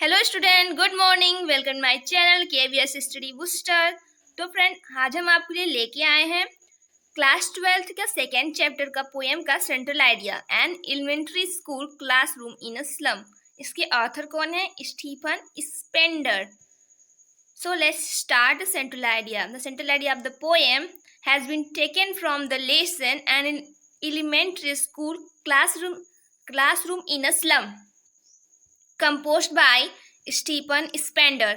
Hello student, good morning. Welcome my channel KVS study booster. तो friend, आज हम आपके लिए लेके आए हैं क्लास 12th का सेकेंड चैप्टर का पोएम का central idea, an elementary school classroom in a slum. इसके ऑथर कौन है? Stephen Spender. So let's start the central idea. The central idea of the poem has been taken from the lesson an elementary school classroom in a slum, composed by Stephen Spender.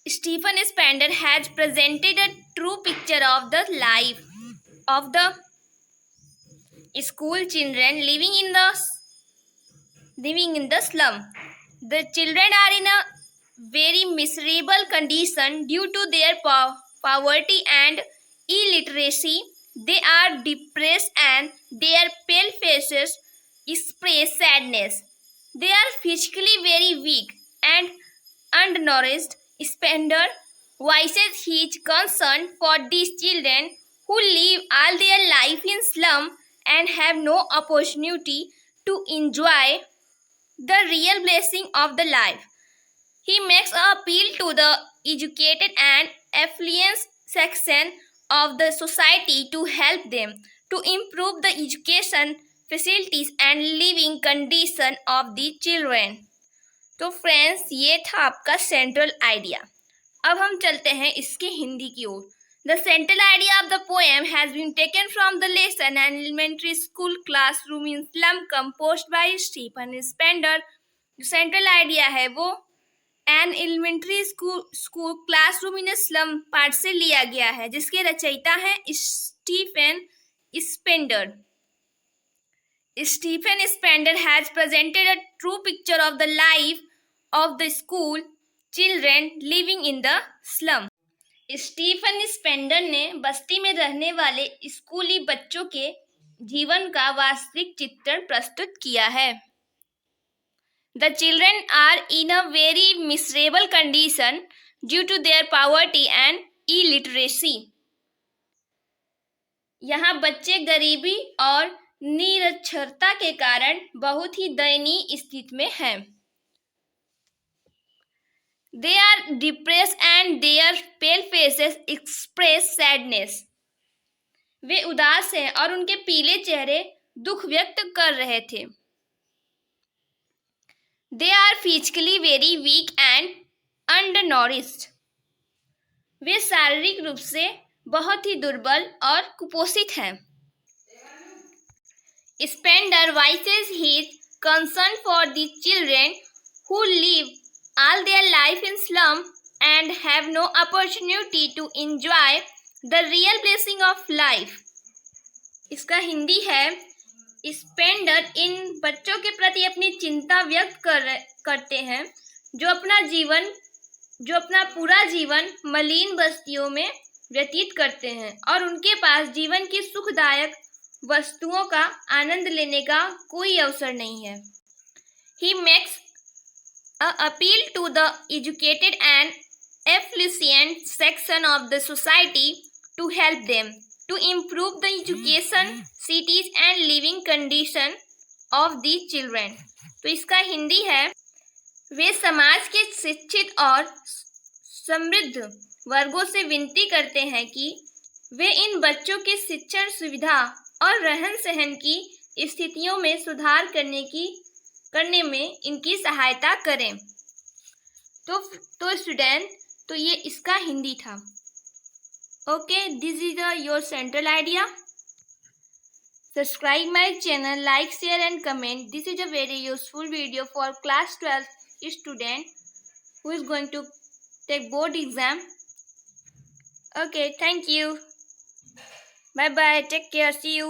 Stephen Spender has presented a true picture of the life of the school children living in the slum. The children are in a very miserable condition due to their poverty and illiteracy. They are depressed and their pale faces express sadness. They are physically very weak and undernourished. Spender voices his concern for these children who live all their life in slum and have no opportunity to enjoy the real blessing of the life. He makes an appeal to the educated and affluent section of the society to help them to improve the education facilities and living condition of the children. तो friends, ये था आपका central idea. अब हम चलते हैं इसके हिंदी की ओर। The central idea of the poem has been taken from the lesson an elementary school classroom in slum composed by Stephen Spender. जो सेंट्रल आइडिया है वो an elementary school classroom in slum part से लिया गया है, जिसके रचयिता है Stephen Spender. Stephen Spender has presented a true picture of the life of the school children living in the slum. Stephen Spender ने बस्ती में रहने वाले स्कूली बच्चों के जीवन का वास्तविक चित्रण प्रस्तुत किया है। The children are in a very miserable condition due to their poverty and illiteracy. यहाँ बच्चे गरीबी और निरक्षरता के कारण बहुत ही दयनीय स्थिति में हैं। They are depressed and their pale faces express sadness. वे उदास हैं और उनके पीले चेहरे दुख व्यक्त कर रहे थे। They are physically very weak and undernourished. वे शारीरिक रूप से बहुत ही दुर्बल और कुपोषित हैं। Spender voices his concern for the children who live all their life in slum and have no opportunity to enjoy the real blessing of life. इसका हिंदी है, स्पेंडर इन बच्चों के प्रति अपनी चिंता व्यक्त करते हैं जो अपना पूरा जीवन मलिन बस्तियों में व्यतीत करते हैं और उनके पास जीवन की सुखदायक वस्तुओं का आनंद लेने का कोई अवसर नहीं है। He makes an appeal to the educated and affluent section of the society to help them to improve the education, cities and living condition of the children. तो इसका हिंदी है, वे समाज के शिक्षित और समृद्ध वर्गों से विनती करते हैं कि वे इन बच्चों के शिक्षण सुविधा और रहन सहन की स्थितियों में सुधार करने में इनकी सहायता करें। तो स्टूडेंट, तो ये इसका हिंदी था। Okay, this is your central idea. Subscribe my channel, like, share and comment. This is a very useful video for class 12 student who is going to take board exam. Okay, thank you. Bye bye, take care, see you.